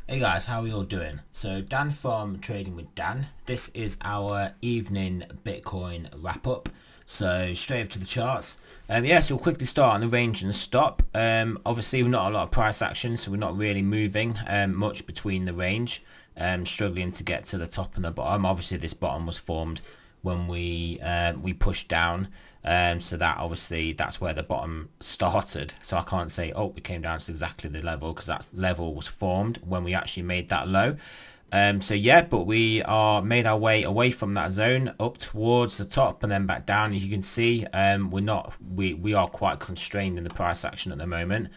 Hey guys, how are we all doing? So Dan from Trading with Dan. This is our evening Bitcoin wrap up. So straight up to the charts. So we'll quickly start on the range and stop. Obviously, we're not a lot of price action, so we're not really moving much between the range. Struggling to get to the top and the bottom. Obviously, this bottom was formed when we pushed down. So that obviously that's where the bottom started. So I can't say, oh, we came down to exactly the level, because that level was formed when we actually made that low. But we are made our way away from that zone up towards the top and then back down. As you can see, we are quite constrained in the price action at the moment.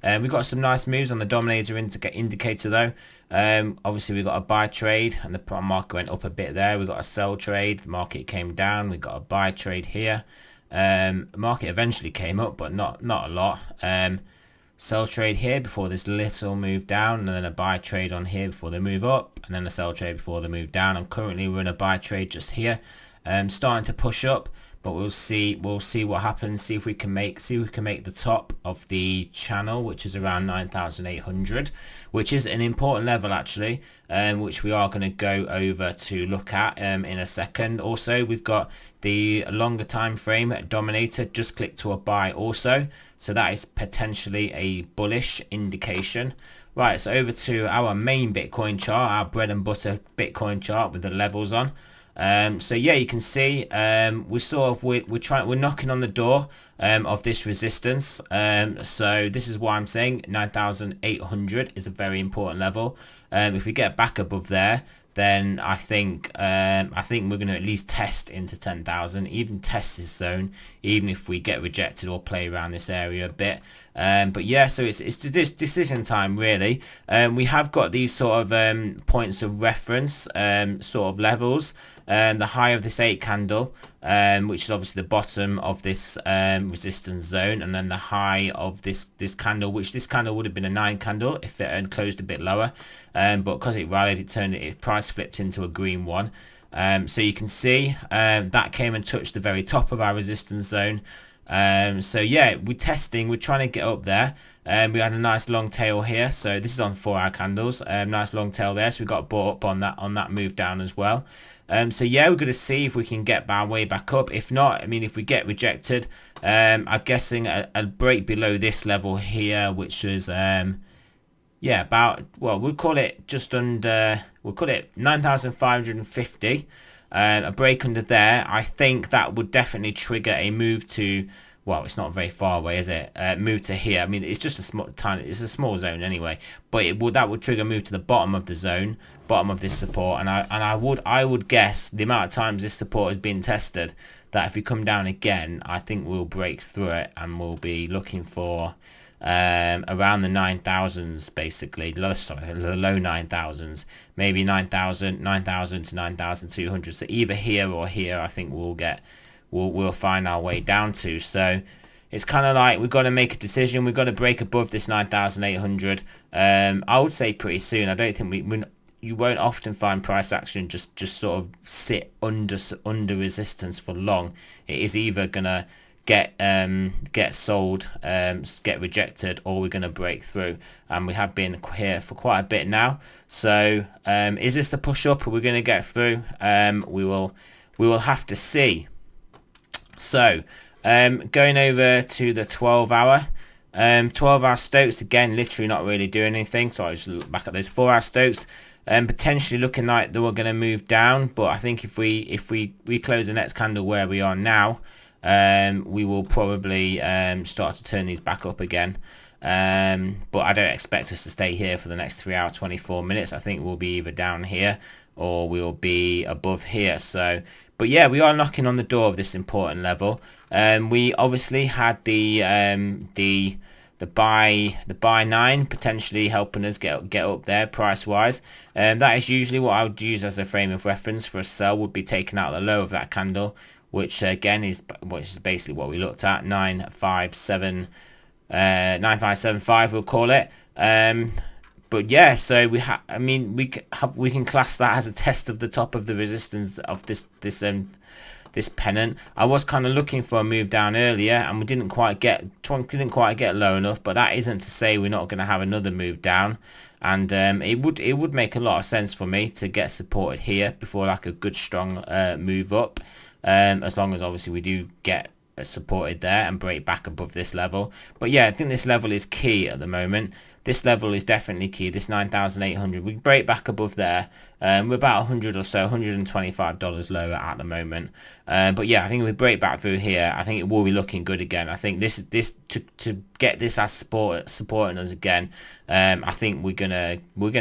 We've got some nice moves on the Dominator indicator though. Obviously we got a buy trade and the market went up a bit there. We got a sell trade, the market came down. We got a buy trade here. The market eventually came up, but not a lot. Sell trade here before this little move down, and then a buy trade on here before they move up, and then a sell trade before they move down. And currently we're in a buy trade just here, starting to push up, but we'll see what happens. See if we can make the top of the channel, which is around 9,800, which is an important level actually, which we are going to go over to look at in a second. Also, we've got the longer time frame Dominator just clicked to a buy also, so that is potentially a bullish indication. Right, so over to our main Bitcoin chart, our bread and butter Bitcoin chart with the levels on. You can see we're knocking on the door of this resistance. So this is why I'm saying 9,800 is a very important level. If we get back above there, then I think we're going to at least test into 10,000, even test this zone, even if we get rejected or play around this area a bit. So it's this decision time really. We have got these sort of points of reference, sort of levels. The high of this 8 candle, which is obviously the bottom of this resistance zone, and then the high of this candle, which this candle would have been a 9 candle if it had closed a bit lower, but because it rallied, its price flipped into a green one. So you can see that came and touched the very top of our resistance zone. We're testing, we're trying to get up there. We had a nice long tail here, so this is on 4-hour candles. Nice long tail there, so we got bought up on that move down as well. We're going to see if we can get our way back up. If not, I mean, if we get rejected, I'm guessing a break below this level here, which is we'll call it just under, we'll call it 9,550. A break under there, I think that would definitely trigger a move to, well, it's not very far away, is it? Move to here. I mean, it's just it's a small zone anyway, but that would trigger a move to the bottom of the zone, bottom of this support, and I would guess the amount of times this support has been tested, that if we come down again, I think we'll break through it and we'll be looking for around the 9,000s basically, the low 9,000s, maybe 9,000 to 9,200. So either here or here, I think we'll find our way down to. So it's kind of like we've got to make a decision. We've got to break above this 9,800. I would say pretty soon. I don't think you won't often find price action just sort of sit under resistance for long. It is either gonna get sold, get rejected, or we're going to break through, and we have been here for quite a bit now. So is this the push up? Are we going to get through? We will have to see. So going over to the 12-hour 12-hour Stokes, again literally not really doing anything, so I just look back at those 4-hour Stokes, potentially looking like they were going to move down, but I think if we close the next candle where we are now, we will probably start to turn these back up again. But I don't expect us to stay here for the next 3 hours 24 minutes. I think we'll be either down here or we'll be above here. So, but yeah, we are knocking on the door of this important level. We obviously had the buy 9 potentially helping us get up there price wise. That is usually what I would use as a frame of reference for a sell. Would be taking out the low of that candle, which again is basically what we looked at, 9575 we'll call it. But yeah, so we can class that as a test of the top of the resistance of this pennant. I was kind of looking for a move down earlier, and we didn't quite get low enough, but that isn't to say we're not going to have another move down. and it would make a lot of sense for me to get supported here before like a good strong move up, as long as obviously we do get supported there and break back above this level. But yeah, I think this level is key at the moment. This level is definitely key. This 9,800. We break back above there. We're about 100 or so, $125 lower at the moment. But yeah, I think if we break back through here, I think it will be looking good again. I think this to get this as supporting us again. I think we're gonna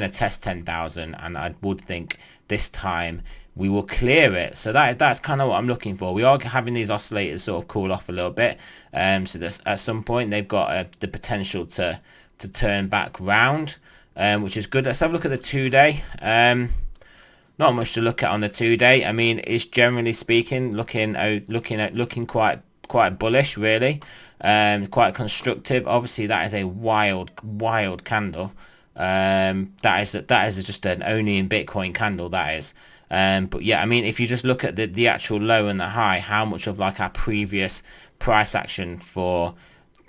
test 10,000, and I would think this time we will clear it. So that's kind of what I'm looking for. We are having these oscillators sort of cool off a little bit. So that's, at some point they've got the potential to turn back round, which is good. Let's have a look at the 2-day. Not much to look at on the 2-day. I mean, it's generally speaking looking quite bullish, really. Quite constructive. Obviously, that is a wild candle. That is just an only in Bitcoin candle. That is. But yeah, I mean, if you just look at the actual low and the high, how much of like our previous price action for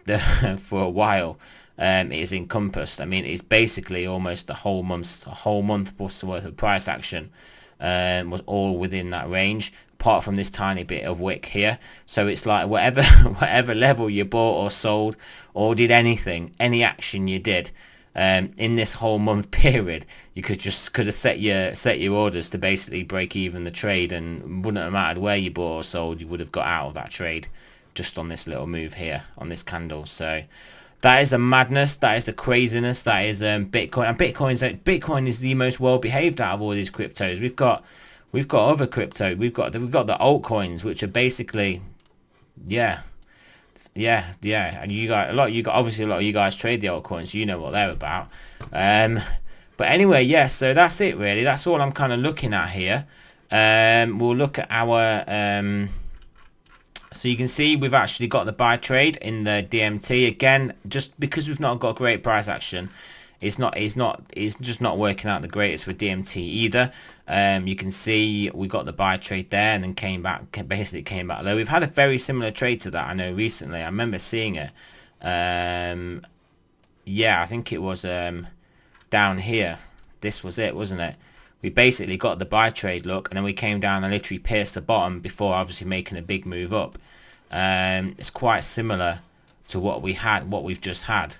a while is encompassed. I mean, it's basically almost a whole month plus worth of price action was all within that range, apart from this tiny bit of wick here. So it's like whatever level you bought or sold or did any action you did in this whole month period, you could have set your orders to basically break even the trade, and wouldn't have mattered where you bought or sold, you would have got out of that trade just on this little move here on this candle. So that is the madness, that is the craziness, that is Bitcoin. And Bitcoin is the most well behaved out of all these cryptos. We've got other crypto, we've got the altcoins, which are basically yeah. And obviously a lot of you guys trade the altcoins, so you know what they're about. But anyway, yeah, so that's it really. That's all I'm kind of looking at here. We'll look at our so you can see we've actually got the buy trade in the DMT again. Just because we've not got great price action, it's just not working out the greatest for DMT either. You can see we got the buy trade there and then basically came back low. We've had a very similar trade to that, I know, recently. I remember seeing it. Yeah, I think it was down here. This was it, wasn't it? We basically got the buy trade look, and then we came down and literally pierced the bottom before obviously making a big move up. It's quite similar to what we've just had.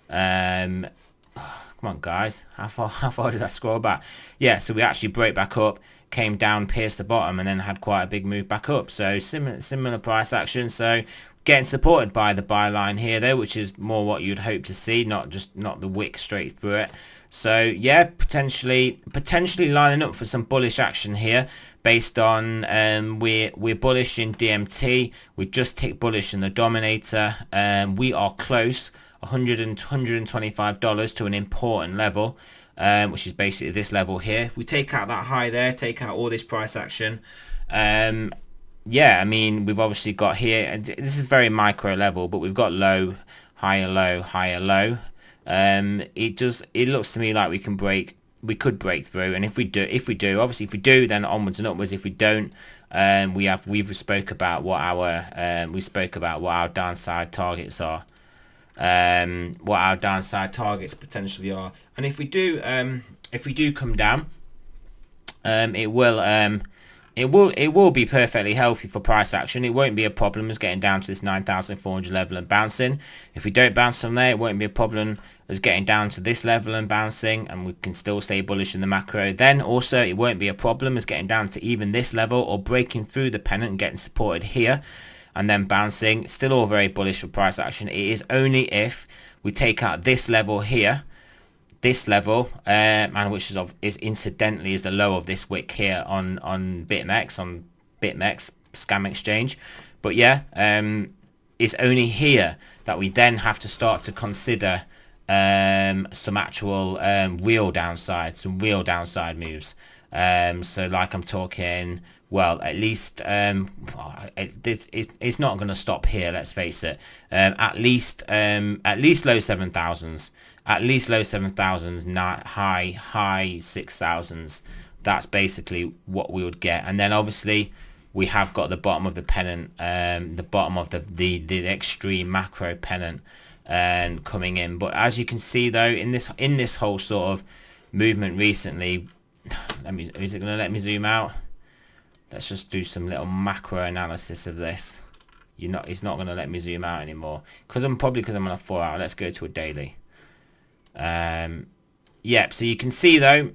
Come on, guys. How far did I scroll back? Yeah, so we actually broke back up, came down, pierced the bottom, and then had quite a big move back up. So similar price action. So getting supported by the buy line here, though, which is more what you'd hope to see, not the wick straight through it. So yeah, potentially lining up for some bullish action here, based on we're bullish in DMT. We just ticked bullish in the Dominator. We are close. $125 to an important level, which is basically this level here. If we take out that high there, take out all this price action, yeah, I mean, we've obviously got here, and this is very micro level, but we've got low, higher, low, higher, low. It looks to me like we could break through, and if we do, obviously if we do, then onwards and upwards. If we don't, we've spoke about what our downside targets are. What our downside targets potentially are, and if we do come down, it will be perfectly healthy for price action. It won't be a problem as getting down to this 9,400 level and bouncing. If we don't bounce from there, it won't be a problem as getting down to this level and bouncing, and we can still stay bullish in the macro. Then also it won't be a problem as getting down to even this level or breaking through the pennant and getting supported here and then bouncing. Still all very bullish for price action. It is only if we take out this level here, this level, and which is incidentally is the low of this wick here on BitMEX scam exchange. But yeah, it's only here that we then have to start to consider some actual real downside, moves. So like I'm talking, well, at least it's not going to stop here, let's face it. At least low 7,000s, at least low 7,000s, not high 6,000s. That's basically what we would get. And then obviously we have got the bottom of the pennant, the bottom of the extreme macro pennant, and coming in. But as you can see though, in this whole sort of movement recently, is it going to let me zoom out? Let's just do some little macro analysis of this. It's not going to let me zoom out anymore because I'm on a 4 hour. Let's go to a daily. Yeah, so you can see though,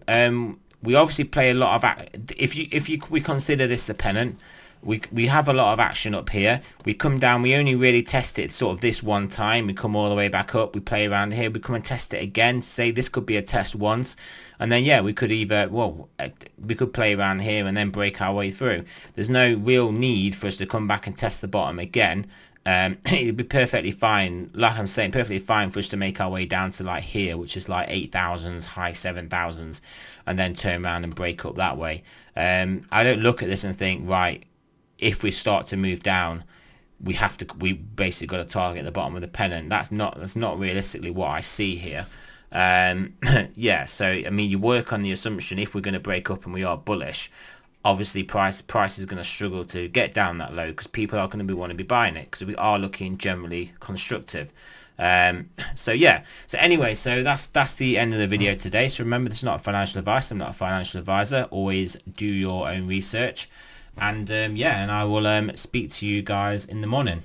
we obviously play a lot of we consider this the pennant. We have a lot of action up here. We come down, we only really test it sort of this one time. We come all the way back up, we play around here, we come and test it again, say this could be a test once, and then yeah, we could we could play around here and then break our way through. There's no real need for us to come back and test the bottom again. It'd be perfectly fine, like I'm saying, perfectly fine for us to make our way down to like here, which is like 8,000s, high 7,000s, and then turn around and break up that way. I don't look at this and think, right, if we start to move down, we basically got to target the bottom of the pennant. That's not realistically what I see here. Yeah, so I mean, you work on the assumption if we're going to break up and we are bullish, obviously price is going to struggle to get down that low because people are going to want to be buying it because we are looking generally constructive. So yeah, so anyway, so that's the end of the video today. So remember, this is not financial advice. I'm not a financial advisor. Always do your own research, and yeah, and I will speak to you guys in the morning.